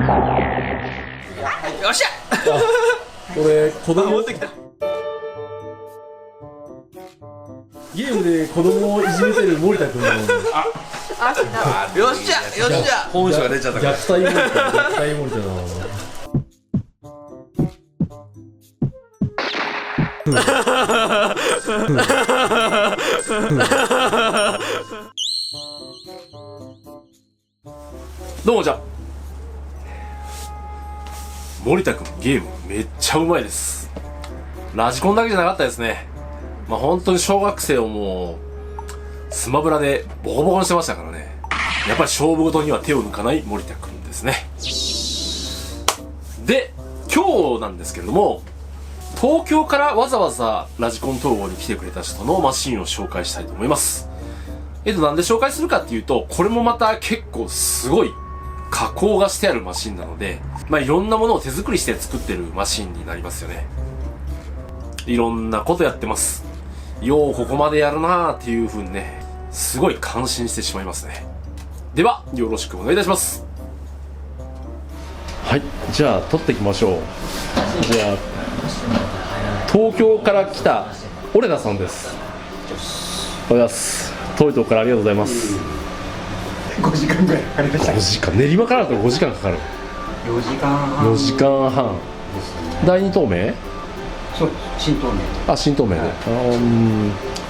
よっしゃ。これ子供ゲームで子供をいじめてる森田君のよっしゃよっしゃ。本性が出ちゃったから。虐待森田だな。どうもじゃ。森田君ゲームめっちゃうまいです。ラジコンだけじゃなかったですね。まあ本当に小学生をもうスマブラでボコボコにしてましたからね。やっぱり勝負事には手を抜かない森田君ですね。で、今日なんですけれども、東京からわざわざラジコン統合に来てくれた人のマシンを紹介したいと思います。なんで紹介するかっていうと、これもまた結構すごい加工がしてあるマシンなので、まあいろんなものを手作りして作ってるマシンになりますよね。いろんなことやってます。ようここまでやるなーっていう風にね、すごい感心してしまいますね。では、よろしくお願いいたします。はい、じゃあ撮っていきましょう。じゃあ、東京から来たオレナさんです。おはようございます。遠いとこからありがとうございます。5時間ぐらいかかりました。5時間、練馬からだと5時間かかる。4時間半4時間半ですね。第二透明？そうです、新東名。あ、新透明で、はい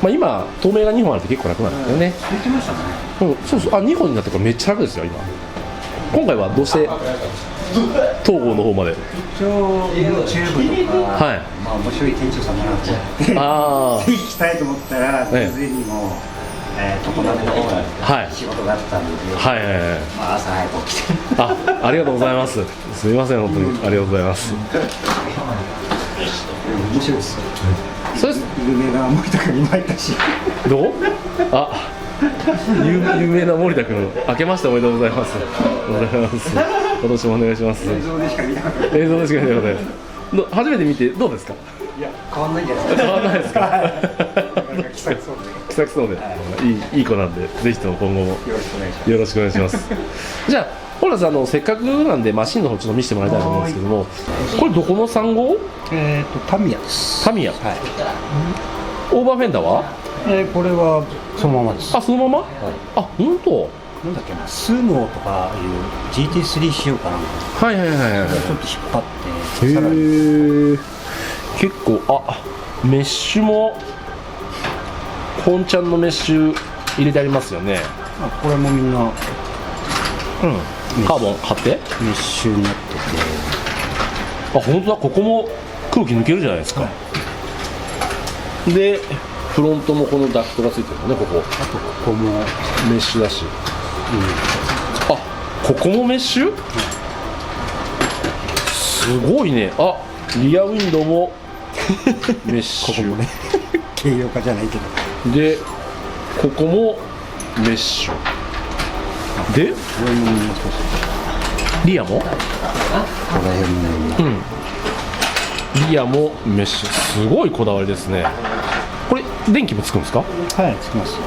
まあ今透明が2本あると結構楽なんですよね。言ってましたね。そうそう、あ、2本になってからめっちゃ楽ですよ今。今回はどうして東郷の方まで？一応 YouTube とか、はい、まあ面白い店長さんだなと思ってあ行きたいと思ったら、ええ突然にも常滑の方にはい仕事があったんで、はいはいはい、まあ朝早く起きてありがとうございます。すみません、本当にありがとうございます。面白いですよ。そうです。有名な森田君にもいたし、どう？あ、有名な森田君、明けましておめでとうございます。おめでとうございます。今年もお願いします。映像でしか見なかった。映像でしか見たことない。初めて見てどうですか？いや、変わんないんじゃないですか。変わらないですか？なかなか気さくそうで、気さくそうで、いい子なんで、ぜひとも今後もよろしくお願いします。よろしくお願いします。じゃあ、ホラさん、せっかくなんでマシンの方ちょっと見せてもらいたいと思うんですけども、これどこの3号？タミヤです。タミヤ。はい。オーバーフェンダーは？これはそのままです。あ、そのまま？あ、本当。なんだっけな、スノーとかいう GT3 仕様かなんか、はいはいはいはい。ちょっと引っ張って、さらにへえ。結構、メッシュも本ちゃんのメッシュ入れてありますよね。これもみんなうん。カーボン貼って？メッシュになってて、あ、本当だ、ここも空気抜けるじゃないですか。で、フロントもこのダクトがついてるのね、ここ。あとここもメッシュだし。あ、ここもメッシュ？すごいね。あ、リアウィンドウもメッシュ。ここもね軽量化じゃないけど、で、ここもメッシュ。で、これももう少し、リアも？ここら辺もね、リアもメッシュ。すごいこだわりですね。これ電気もつくんですか？はい、つきます。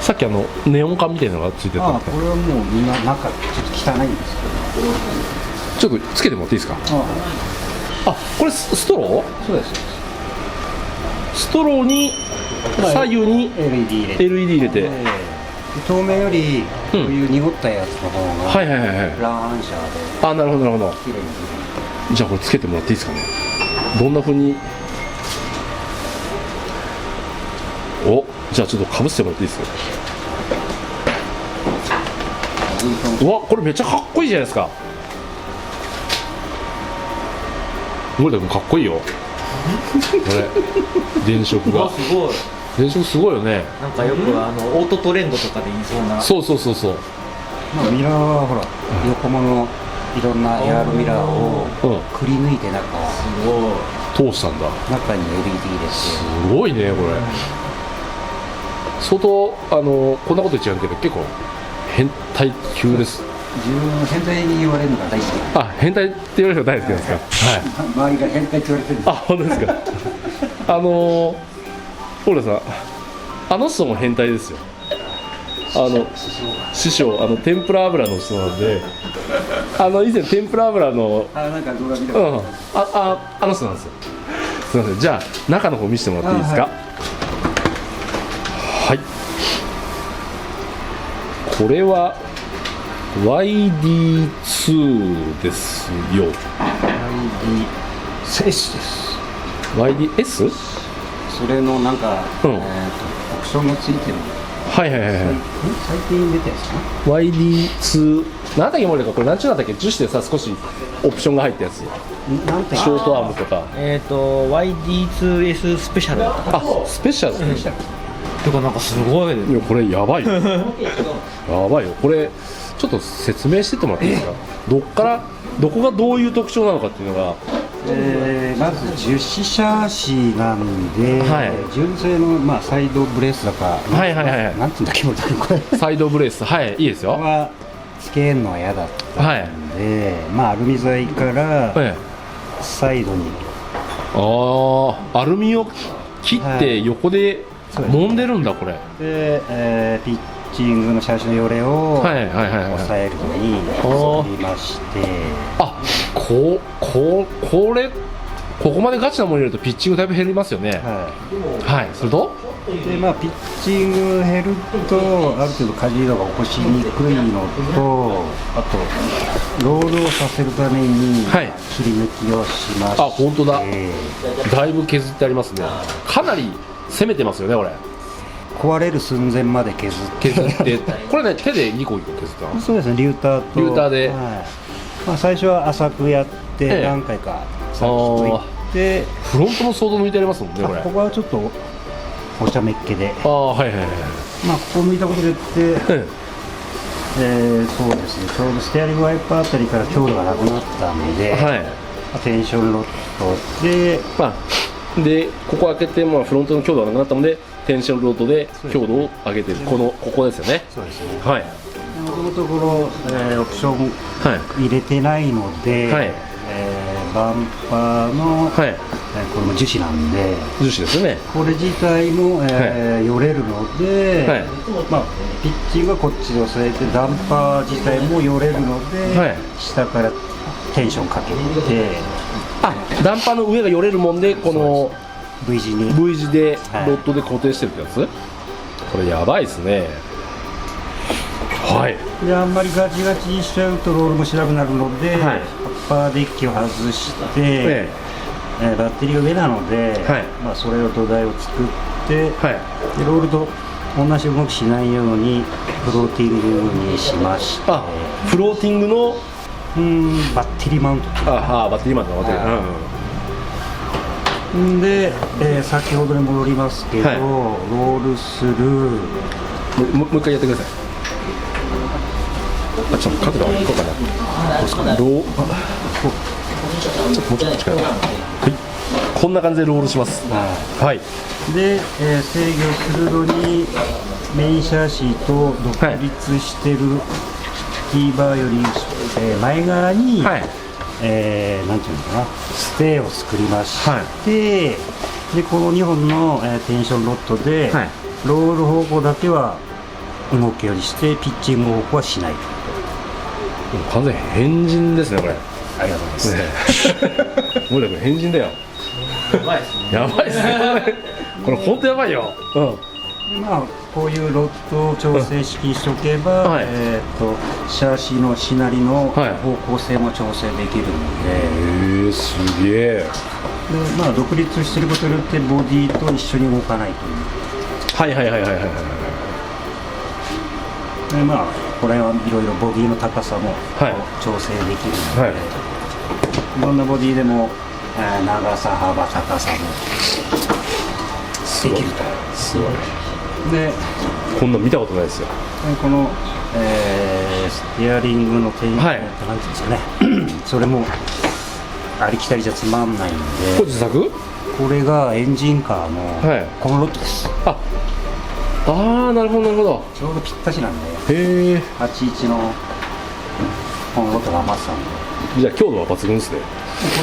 さっきネオン管みたいなのがついてたんこですか？れはもうみんな中ちょっと汚いんですちょっとつけてもらっていいですか？けど、あ、これストロー？そうです。ストローに左右に LED 入れて、 LED 入れて、透明よりこういう濁ったやつの方が、はいはいはいはい。ランシャーであ、なるほどなるほど。綺麗にじゃあこれつけてもらっていいですかね？どんな風に？お、じゃあちょっとかぶってもらっていいですか？うわ、これめっちゃかっこいいじゃないですか。森田君かっこいいよ。これ電飾がすごい。電飾すごいよね。なんかよくオートトレンドとかで言いそうな。そうそうそうそう。まあ、ミラーはほら横ものいろんなエアロミラーをくり抜いて中通したんだ。中に LED 入れて、すごいねこれ。相当こんなこと言っちゃうけど結構変態級です。自分は変態に言われるのが大好き。あ、変態って言われるのが大好きなんですか？はい。周りが変態って言われてるんです。あ、本当ですか。ホーレさん、あの人も変態ですよ。師匠天ぷら油の人なんで以前天ぷら油のなんか動画見たことあの人なんですよ。すみません、じゃあ中の方見せてもらっていいですか。はい、これは YD2 ですよ。 YDS です。 YDS？ それのなんか、うんオプションがついてる。はいはいはいはい。最近出たやつかな。 YD2 なんだっけ、これ何ちゅうなんだっけ、樹脂でさ少しオプションが入ったやつ、なんてショートアームとか。YD2S スペシャルだったかスペシャル、てかなんかすごいいやこれやばいよやばいよ、これちょっと説明してってもらっていいですか。どこがどういう特徴なのかっていうのが。まず樹脂シャーシなんで、はい、純正の、サイドブレースだか、はいはいはい、なんていうんだっけ、これサイドブレース、はい、いいですよ。はつけるのは嫌だったんで、アルミ材からサイドに、アルミを切って横で揉んでるんだ、これで、ピッチングのシャーシのよれを抑えるのに作りまして、ここまでガチなもの入れるとピッチングだいぶ減りますよね。はい、それとでピッチング減るとある程度かじりが起こしにくいのと、あとロールをさせるために切り抜きをしまして、本当だ、だいぶ削ってありますね。かなり攻めてますよね、これ。壊れる寸前まで削ってこれね、手で2個削ったの。そうですね、リューターで、最初は浅くやって何回か先といって、フロントのソード抜いてありますもんね、これ。ここはちょっとお茶目っ気で、ここ抜いたことでって、そうですね、ちょうどステアリングワイパーあたりから強度がなくなったんで、テンションロッドで、でここ開けて、フロントの強度がなくなったのでテンションロッドで強度を上げてる、ここですよね。そうですね、はい。もともとこの、オプション入れてないので、バンパーの、これも樹脂なんで、樹脂ですよね。これ自体も、よれるので、ピッチングはこっちで押さえて、ダンパー自体もよれるので、下からテンションかけて、ダンパーの上がよれるもんで、この V 字でロッドで固定してるってやつ、これやばいですね。であんまりガチガチにしちゃうとロールもしなくなるので、アッパーデッキを外して、バッテリーが上なので、それを土台を作って、でロールと同じ動きしないようにフローティングにしまして、フローティングのバッテリーマウントバッテリーマウントので、先ほどに戻りますけど、ロールする、もう一回やってください。ちょっと角度上げこうかな。ちょっともうちょっと近い。こんな感じでロールします。で、制御するのにメインシャーシーと独立してるキーバーより、前側に、なんていうのかな、ステーを作りまして、でこの2本の、テンションロッドで、ロール方向だけは動くようにして、ピッチング方向はしない。完全変人ですね、これ。ありがとうございます。森田君変人だよ。やばいですね。これ本当やばいよ。こういうロッドを調整式しとけば、シャーシのしなりの方向性も調整できるので、すげえ。で独立してることによってボディと一緒に動かないという。でこれはいろいろボディの高さも調整できるので、どんなボディでも長さ幅高さもできると。すごい。でこんな見たことないですよ。この、ステアリングの点、なんていうんですかねそれもありきたりじゃつまんないんで、これ自作？これがエンジンカーのこのロッドです。なるほどなるほど。ちょうどぴったしなんで、81のこのロッドが余ってたんで、じゃあ強度は抜群ですね。こ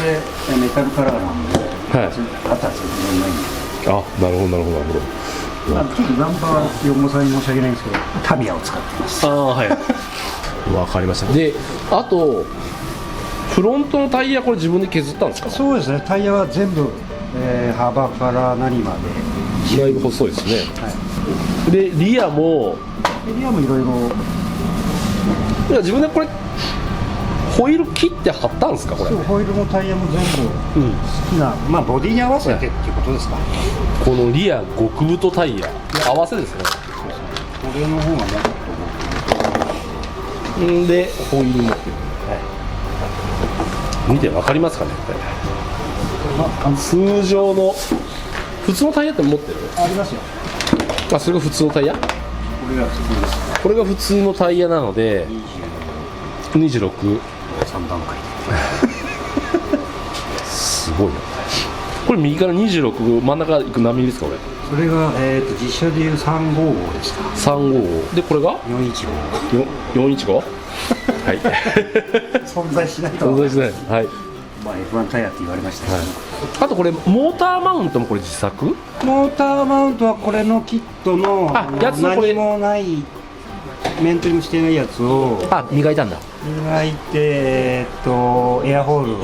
れメタルカラーなんで、あったら全然ないんで。なるほどなるほどなるほど。まあ、ちょっとナンバー4号さんに申し訳ないんですけど、タミヤを使ってます。ああはいわかりました。であとフロントのタイヤこれ自分で削ったんですか？そうですね、タイヤは全部、幅から何までだいぶ細いですね、はでリアもい。エリアもいろいろ。いや自分でこれホイール切って貼ったんですかこれ？そう、ホイールもタイヤも全部好きな、まあボディに合わせてっていうことですか。このリア極太タイヤ合わせですね。これの方がね、んでホイール持ってる、見て分かりますかねこれ、通常の普通のタイヤって持ってる？ありますよ。あ、それが普通のタイヤ？これが普通です。これが普通のタイヤなので26 3段階すごいな。これ右から26真ん中行く何ミリですかこれ？それが、実車でいう355ですか。355でこれが415 415はい存在しないと。存在しないはい。まあ F1 タイヤって言われましたけど、あとこれモーターマウントもこれ自作？モーターマウントはこれのキットのやつのこれ何もないメンテもしてないやつをあ、磨いたんだ。磨いて、エアホールを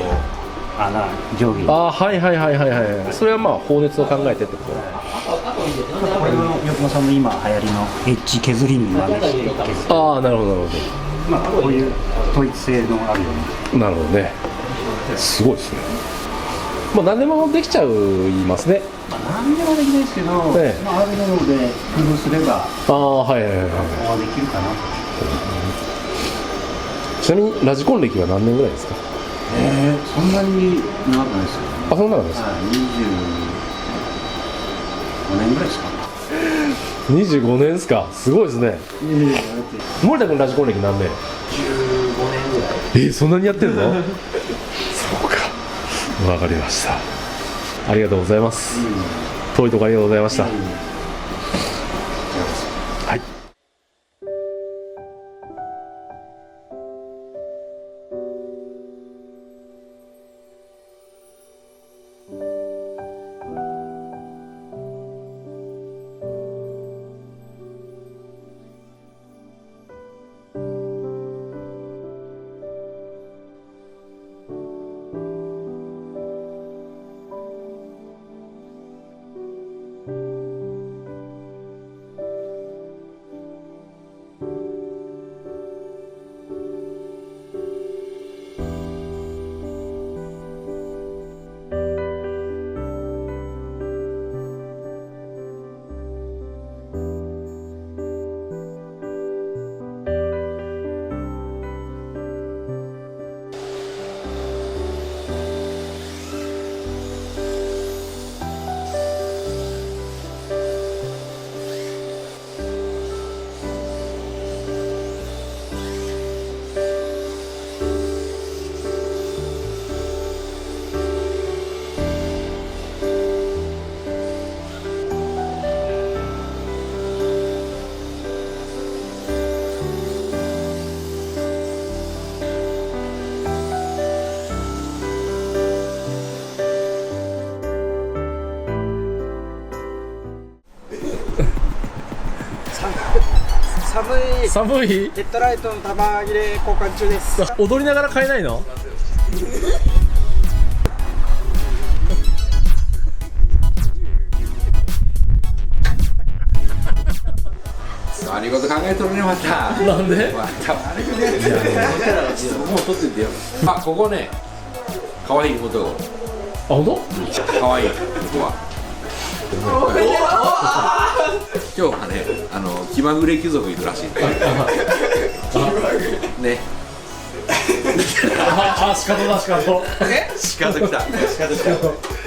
上下に。あ、はいはいはいはいはい。それはまあ放熱を考えてってこと。これの横間さんの今流行りのエッジ削りに真似して削る。ああ、なるほどなるほまあこういう統一性のあるような。ど。なるほどね。すごいですね。まあ何でもできちゃいますね。何でもできないですけど、ええまあ、あるもので工夫すればああ、はいはいはいはできるかな。い。ちなみにラジコン歴は何年ぐらいですか？そんなに長くないですよ。あ、そんなのですか。 25年ぐらいですか。25年ですか。すごいですね。森田君ラジコン歴何年？15年ぐらい。そんなにやってんの？そうか。わかりました。ありがとうございます。遠いところありがとうございました。はい。寒い。ヘッドライトの玉切れ交換中です。踊りながら買えないの？悪いこと考えとるねまた。なんで？また悪いことやってるね。もう撮っててよ。あ、ここね、可愛いこと。あ、本当？可愛いここは。今日はね、気まぐれ貴族いるらしい。ね。あ、仕方だ仕方。仕方来た。仕方来た。